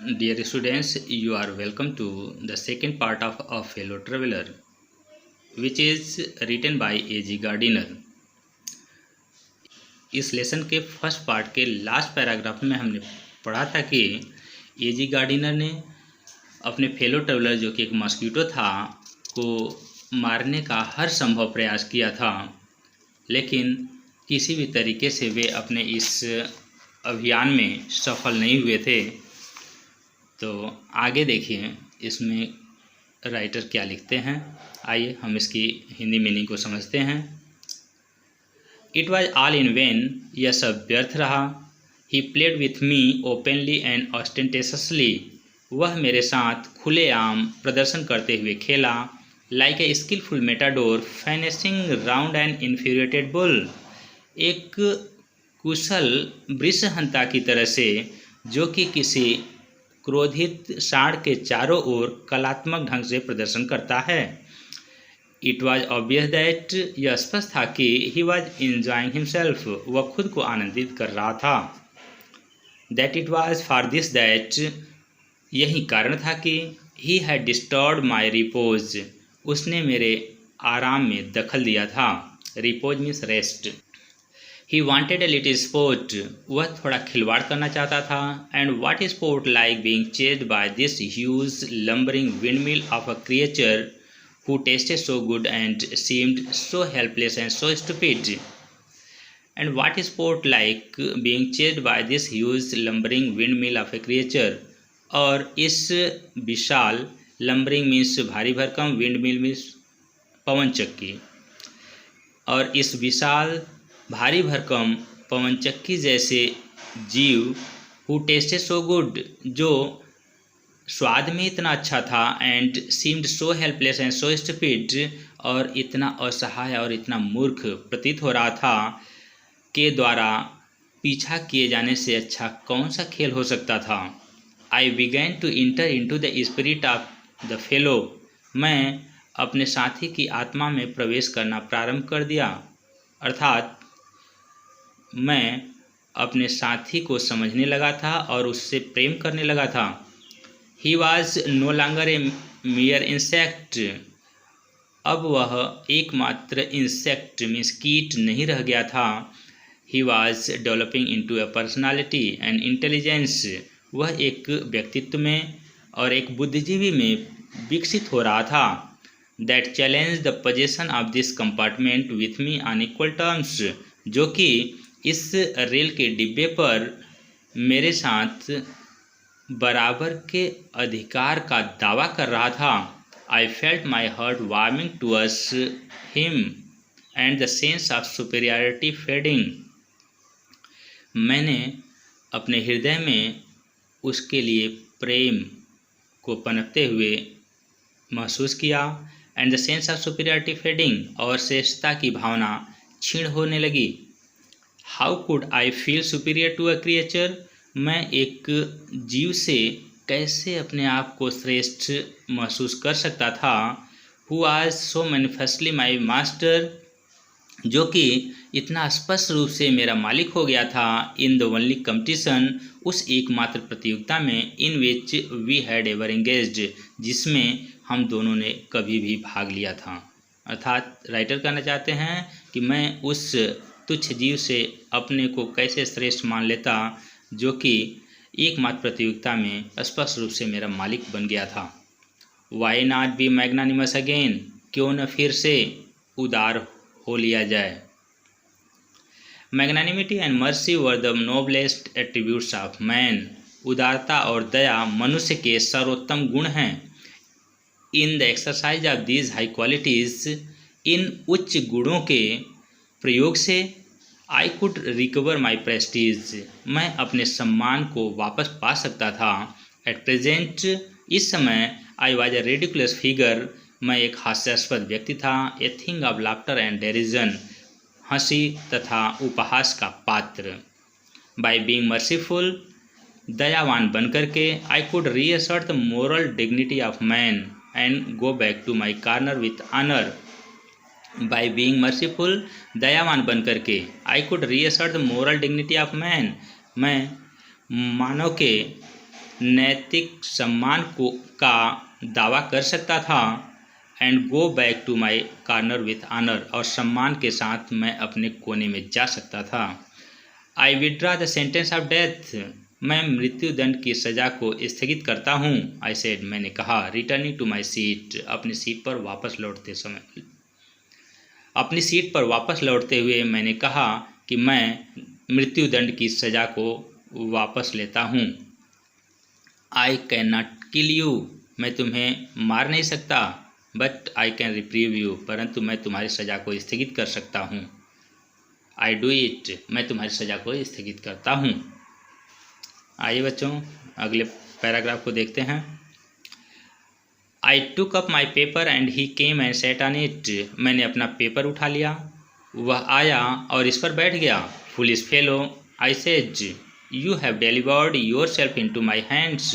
Dear students, you are welcome to the second part of A Fellow Traveler, which is written by A.G. Gardiner. इस lesson के first part के last paragraph में हमने पढ़ा था कि ए.जी. गार्डिनर ने अपने फेलो ट्रेवलर जो कि एक मॉस्किटो था को मारने का हर संभव प्रयास किया था, लेकिन किसी भी तरीके से वे अपने इस अभियान में सफल नहीं हुए थे। तो आगे देखिए इसमें राइटर क्या लिखते हैं। आइए हम इसकी हिंदी मीनिंग को समझते हैं। It was all in vain, यह सब व्यर्थ रहा। He played with me openly and ostentatiously, वह मेरे साथ खुलेआम प्रदर्शन करते हुए खेला। Like a skilful matador fencing round an infuriated bull, एक कुशल वृषहंता की तरह से जो कि किसी क्रोधित सांड के चारों ओर कलात्मक ढंग से प्रदर्शन करता है। इट वॉज ऑब्वियस दैट, यह स्पष्ट था कि ही वॉज इंजॉइंग हिमसेल्फ, वह खुद को आनंदित कर रहा था। That it was for this that, यही कारण था कि he had disturbed my repose, उसने मेरे आराम में दखल दिया था। Repose means rest. He wanted a little sport, वह थोड़ा खिलवाड़ करना चाहता था। And what is sport like being chased by this huge lumbering windmill of a creature who tasted so good and seemed so helpless and so stupid. And what is sport like being chased by this huge lumbering windmill of a creature? और इस विशाल lumbering means भारी भरकम, windmill means पवन चक्की, और इस विशाल भारी भरकम पवन चक्की जैसे जीव who tasted so good, जो स्वाद में इतना अच्छा था, and seemed so helpless and so stupid, और इतना असहाय और इतना मूर्ख प्रतीत हो रहा था, के द्वारा पीछा किए जाने से अच्छा कौन सा खेल हो सकता था। I began to enter into the spirit of the fellow, मैं अपने साथी की आत्मा में प्रवेश करना प्रारंभ कर दिया, अर्थात मैं अपने साथी को समझने लगा था और उससे प्रेम करने लगा था। He was no longer a mere insect, अब वह एकमात्र इंसेक्ट मीन्स कीट नहीं रह गया था। He was developing into a personality and intelligence, वह एक व्यक्तित्व में और एक बुद्धिजीवी में विकसित हो रहा था। That challenged the possession of this compartment with me on equal terms, जो कि इस रेल के डिब्बे पर मेरे साथ बराबर के अधिकार का दावा कर रहा था। I felt my heart warming towards him and the sense of superiority fading, मैंने अपने हृदय में उसके लिए प्रेम को पनपते हुए महसूस किया। And the sense of superiority fading, और श्रेष्ठता की भावना क्षीण होने लगी। How could I feel superior to a creature, मैं एक जीव से कैसे अपने आप को श्रेष्ठ महसूस कर सकता था। हु आज सो मैनिफेस्टली माई मास्टर, जो कि इतना स्पष्ट रूप से मेरा मालिक हो गया था। इन द ओनली कंपटीशन, उस एकमात्र प्रतियोगिता में, in which we had ever engaged, जिसमें हम दोनों ने कभी भी भाग लिया था। अर्थात राइटर कहना चाहते हैं कि मैं उस तुच्छ जीव से अपने को कैसे श्रेष्ठ मान लेता जो कि एकमात्र प्रतियोगिता में स्पष्ट रूप से मेरा मालिक बन गया था। Why not be magnanimous again, क्यों न फिर से उदार हो लिया जाए। Magnanimity and mercy were the noblest attributes of man, उदारता और दया मनुष्य के सर्वोत्तम गुण हैं। In the exercise of these high qualities, इन उच्च गुणों के प्रयोग से I could recover my prestige, मैं अपने सम्मान को वापस पा सकता था। एट प्रेजेंट, इस समय, I was a ridiculous figure, मैं एक हास्यास्पद व्यक्ति था। A thing of laughter and derision, हंसी तथा उपहास का पात्र। बाई बीइंग मर्सीफुल, दयावान बनकर के, I could reassert the moral dignity of man and go back to my corner with honour. By being merciful, दयावान बन करके, I could reassert the moral dignity of man, मैं मानव के नैतिक सम्मान का दावा कर सकता था and go back to my corner with honour, और सम्मान के साथ मैं अपने कोने में जा सकता था। I withdrew the sentence of death, मैं मृत्युदंड की सज़ा को स्थगित करता हूँ। आई सेड, मैंने कहा। रिटर्निंग टू माई सीट, अपनी सीट पर वापस लौटते हुए मैंने कहा कि मैं मृत्युदंड की सज़ा को वापस लेता हूँ। आई कैन नॉट किल यू, मैं तुम्हें मार नहीं सकता, but I can reprieve you, परंतु मैं तुम्हारी सज़ा को स्थगित कर सकता हूँ। आई डू इट, मैं तुम्हारी सज़ा को स्थगित करता हूँ। आइए बच्चों, अगले पैराग्राफ को देखते हैं। I took up my paper and he came and sat on it, मैंने अपना पेपर उठा लिया, वह आया और इस पर बैठ गया। Foolish fellow, I said, you have delivered yourself into my hands.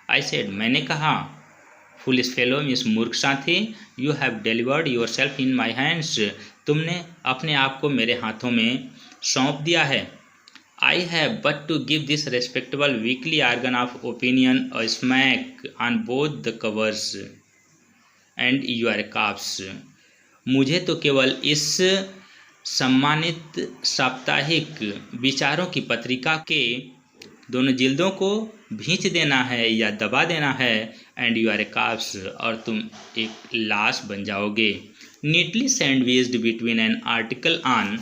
I said, मैंने कहा। फुलिश फेलो मीन्स मूर्ख साथी। You have delivered yourself in my hands, तुमने अपने आप को मेरे हाथों में सौंप दिया है। I have but to give this respectable weekly organ of opinion a smack on both the covers and your calves, मुझे तो केवल इस सम्मानित साप्ताहिक विचारों की पत्रिका के दोनों जिल्दों को भींच देना है या दबा देना है, and you are a corpse, और तुम एक लाश बन जाओगे। Neatly sandwiched between an article on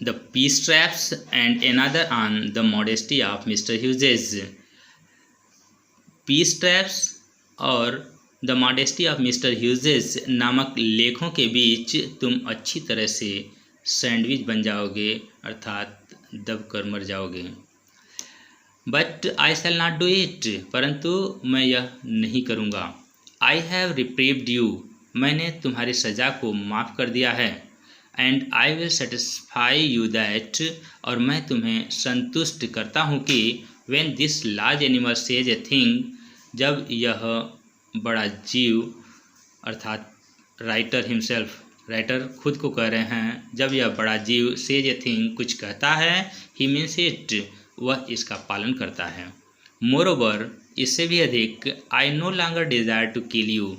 the peace traps and another on the modesty of mister Hughes, peace traps और the modesty of mister Hughes नामक लेखों के बीच तुम अच्छी तरह से सैंडविच बन जाओगे, अर्थात दब कर मर जाओगे। But I shall not do it, परंतु मैं यह नहीं करूँगा। आई हैव रिप्रीव्ड यू, मैंने तुम्हारी सज़ा को माफ़ कर दिया है। And I will satisfy you that, और मैं तुम्हें संतुष्ट करता हूँ कि when this large animal says a thing, जब यह बड़ा जीव, अर्थात राइटर हिमसेल्फ, राइटर खुद को कह रहे हैं, जब यह बड़ा जीव सेज ए थिंग, कुछ कहता है, ही मीन्स इट, वह इसका पालन करता है। मोरोवर, इससे भी अधिक, I no longer desire to kill you,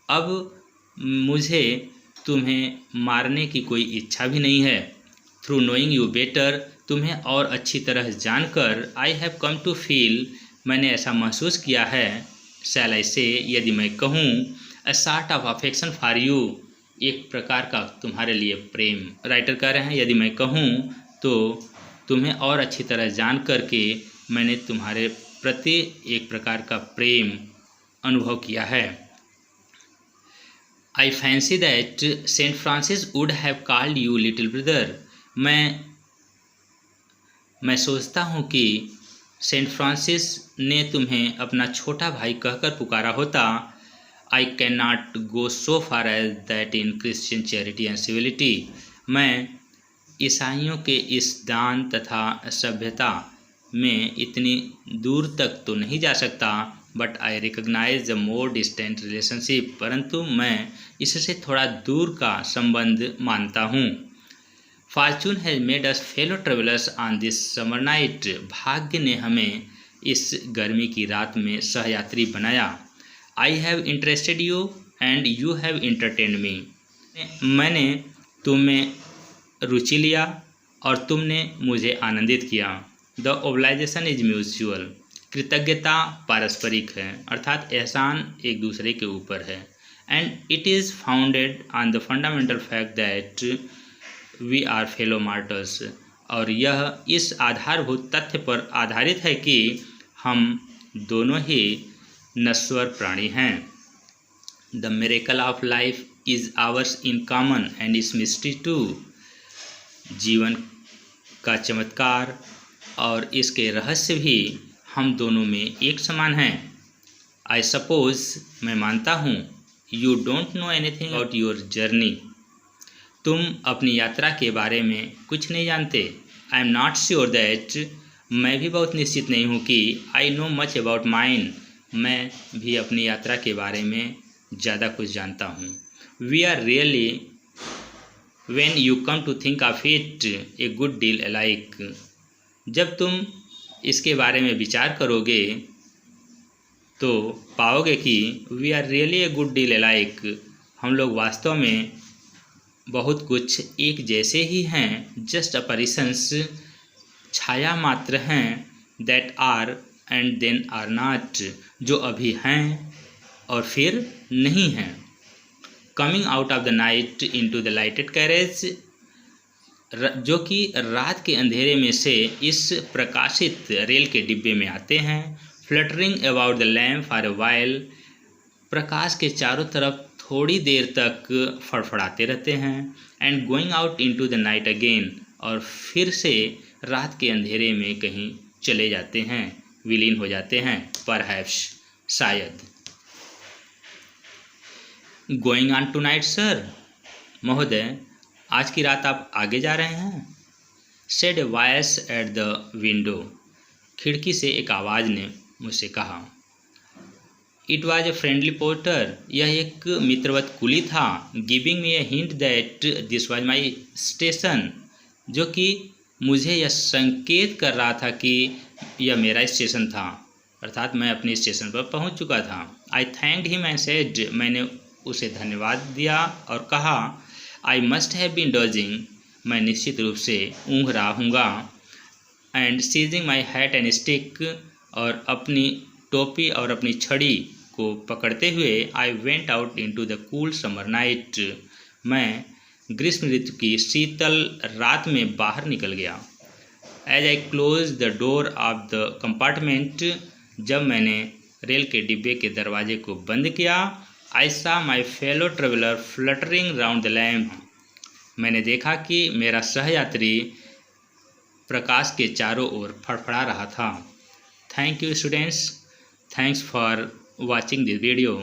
अब मुझे तुम्हें मारने की कोई इच्छा भी नहीं है। थ्रू नोइंग यू बेटर, तुम्हें और अच्छी तरह जानकर, I have come to feel, मैंने ऐसा महसूस किया है, शैल आई से, यदि मैं कहूँ, a sort of affection for you, एक प्रकार का तुम्हारे लिए प्रेम। राइटर कह रहे हैं, यदि मैं कहूँ तो तुम्हें और अच्छी तरह जान करके मैंने तुम्हारे प्रति एक प्रकार का प्रेम अनुभव किया है। I fancy that saint Francis would have called you little brother, मैं सोचता हूँ कि सेंट फ्रांसिस ने तुम्हें अपना छोटा भाई कहकर पुकारा होता। I can not go so far as that in Christian charity and civility, मैं ईसाइयों के इस दान तथा सभ्यता में इतनी दूर तक तो नहीं जा सकता, but I recognize the more distant relationship, परंतु मैं इससे थोड़ा दूर का संबंध मानता हूँ। Fortune has made us fellow travellers on this summer night, भाग्य ने हमें इस गर्मी की रात में सहयात्री बनाया। I have interested you and you have entertained me, मैंने तुम्हें रुचि लिया और तुमने मुझे आनंदित किया। द ओब्लाइजेशन इज म्यूचुअल, कृतज्ञता पारस्परिक है, अर्थात एहसान एक दूसरे के ऊपर है। And it is founded on the fundamental fact that we are fellow mortals, और यह इस आधारभूत तथ्य पर आधारित है कि हम दोनों ही नश्वर प्राणी हैं। The miracle of life is ours in common and is mystery too, जीवन का चमत्कार और इसके रहस्य भी हम दोनों में एक समान हैं। आई सपोज, मैं मानता हूँ, you don't know anything about your journey, तुम अपनी यात्रा के बारे में कुछ नहीं जानते। I am not sure that, मैं भी बहुत निश्चित नहीं हूँ कि I know much about mine, मैं भी अपनी यात्रा के बारे में ज़्यादा कुछ जानता हूँ। We are really when you come to think of it a good deal alike, जब तुम इसके बारे में विचार करोगे तो पाओगे कि we are really a good deal alike, हम लोग वास्तव में बहुत कुछ एक जैसे ही हैं। जस्ट अपरिशंस, छाया मात्र हैं। That are and then are not, जो अभी हैं और फिर नहीं हैं। Coming out of the night into the lighted carriage, जो कि रात के अंधेरे में से इस प्रकाशित रेल के डिब्बे में आते हैं। Fluttering about the lamp for a while, प्रकाश के चारों तरफ थोड़ी देर तक फड़फड़ाते रहते हैं। And going out into the night again, और फिर से रात के अंधेरे में कहीं चले जाते हैं, विलीन हो जाते हैं। परहैप्स, शायद। Going on tonight sir, महोदय आज की रात आप आगे जा रहे हैं। Said a voice at the window, खिड़की से एक आवाज़ ने मुझसे कहा। It was a friendly porter, यह एक मित्रवत कुली था। Giving me a hint that this was my station, जो कि मुझे यह संकेत कर रहा था कि यह मेरा स्टेशन था, अर्थात मैं अपने स्टेशन पर पहुंच चुका था। I thanked him and said, मैंने उसे धन्यवाद दिया और कहा, I must have been dozing, मैं निश्चित रूप से ऊँघ रहा हूँगा। And seizing my hat and stick, और अपनी टोपी और अपनी छड़ी को पकड़ते हुए I went out into the cool summer night, मैं ग्रीष्म ऋतु की शीतल रात में बाहर निकल गया। As I close the door of the compartment, जब मैंने रेल के डिब्बे के दरवाजे को बंद किया, आई सा my fellow traveller fluttering round the lamp, मैंने देखा कि मेरा सहयात्री प्रकाश के चारों ओर फड़फड़ा रहा था। Thank you students, thanks for watching this video.